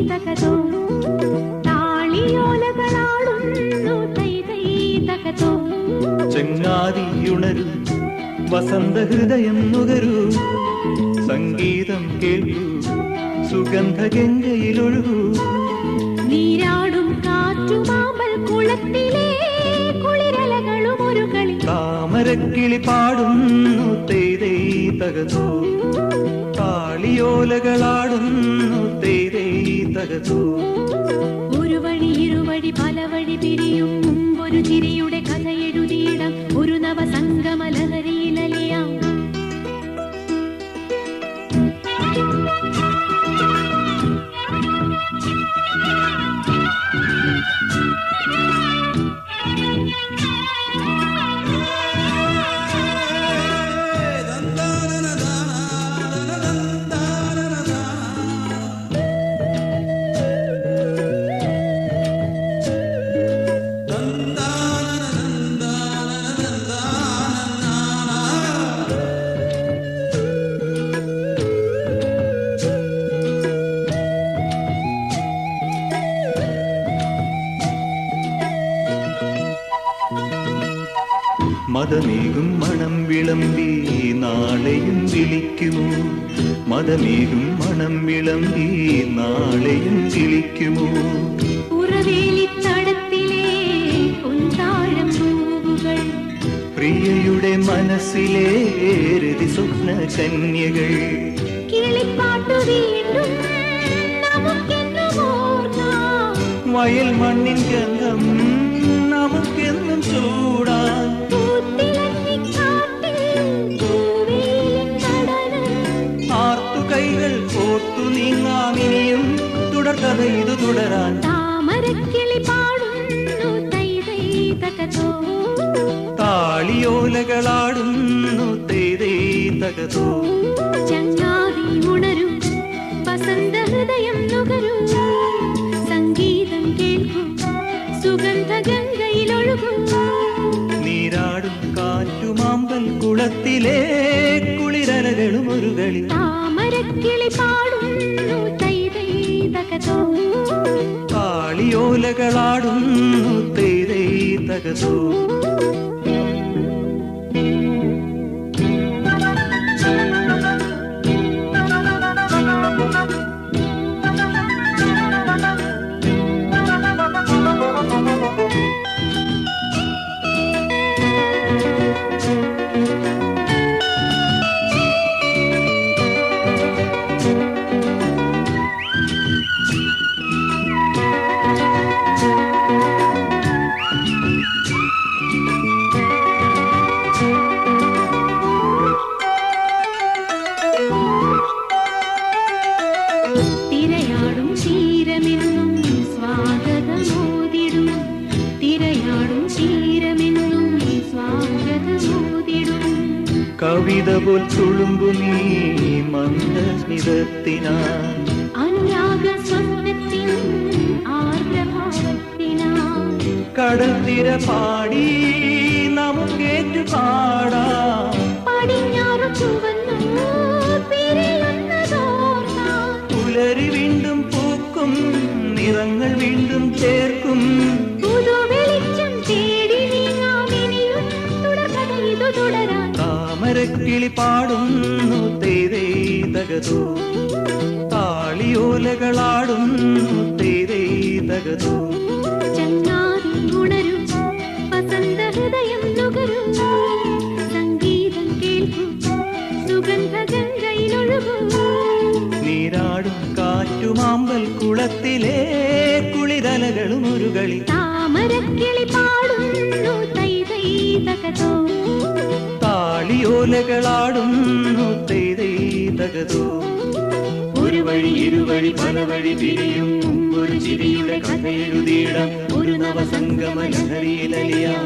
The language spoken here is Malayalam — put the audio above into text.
തകതോ താളിയോലകളാടുന്നു തൈ തൈ തകതോ ചെങ്ങാതിയുണരൂ വസന്ത ഹൃദയം നുകരൂ സംഗീതം കേൾക്കൂ സുഗന്ധ ഗംഗയിലൊഴുകൂ നീരാടും കാറ്റുമാമ്പൽ കുളത്തിലെ കുളിരലകളും ഒരു കളി താമരക്കിളി പാടുന്നു തേതേ തകതോ താളിയോലകളാടുന്നു തേതേ തകതോ ഒരു വഴി ഇരുവഴി പല വഴി പിരിയും മുമ്പൊരു ചിരിയുടെ കഥ എഴുതിയിടാം ഒരു നവസംഗമ ലഹരിയിലലിയാം മദമേകും മണം വിളമ്പി നാളെയും വിളിക്കുമോ മദമേകും മണം വിളമ്പി നാളെയും വിളിക്കുമോ ഉറവേലിത്തടത്തിലെ പൊൻതാഴം പൂവുകൾ പ്രിയയുടെ മനസ്സിലെ രതി സ്വപ്ന കന്യകൾ കിളിപ്പാട്ടു വീണ്ടും നമുക്കെന്നും ഓർക്കാം വയൽ മണ്ണിൻ ഗന്ധം നമുക്കെന്നും ചൂടാൻ ആർത്തുകൈകൾ കോർത്തു നീങ്ങാമിനിയും തുടർക്കഥ ഇത് തുടരാൻ താമരക്കിളി പാടുന്നു തൈ തൈ തകതോ താളിയോലകളാടുന്നു തേതേ തകതോ ചങ്ങാതി ഉണരും വസന്ത ഹൃദയം നുകരൂ സംഗീതം കേൾക്കൂ സുഗന്ധ ഗംഗയിലൊഴുകൂ നീരാടും കാറ്റുമാമ്പൽ കുളത്തിലെ കുളിരലകളും ഒരു കളി താമരക്കിളി പാടുന്നു തൈ തൈ തകതോ താളിയോലകളാടുന്നു തേതേ തകതോ തിരയാടും തീരമെന്നും സ്വാഗതമോതിടും തിരയാടും തീരമെന്നും സ്വാഗതമോതിടും കവിത പോൽ തുളുമ്പു നീ മന്ദസ്മിതത്തിനാൽ അനുരാഗ സ്വപ്നത്തിൻ ആർദ്രഭാവത്തിനാൽ കടൽ തിര പാടി നമുക്കേറ്റു പാടാം പടിഞ്ഞാറു ചുവന്നു പിരിയുന്നതോർത്താൽ പുലരി വീണ്ടും പൂക്കും നിറങ്ങൾ വീണ്ടും ചേർക്കും പുതുവെളിച്ചം തേടി നീങ്ങാമിനിയും തുടർക്കഥ ഇതു തുടരാൻ താമരക്കിളി പാടുന്നു തേതേ തകതോ താളിയോലകളാടുന്നു തേതേ തകതോ ചങ്ങാതി ഉണരും വസന്ത ഹൃദയം നുകരൂ സംഗീതം കേൾക്കൂ സുഗന്ധ ഗംഗയിലൊഴുകൂ നീരാടും കാറ്റുമാമ്പൽ കുളത്തിലെ കുളിരലകളും ഒരു കളി താമരക്കിളി പാടുന്നു തൈ തൈ തകതോ താളിയോലകളാടുന്നു തേതേ തകതോ ഒരു വഴി ഇരുവഴി പല വഴി പിരിയും മുമ്പൊരു ചിരിയുടെ കഥ എഴുതിയിടാം ഒരു നവസംഗമ ലഹരിയിലലിയാം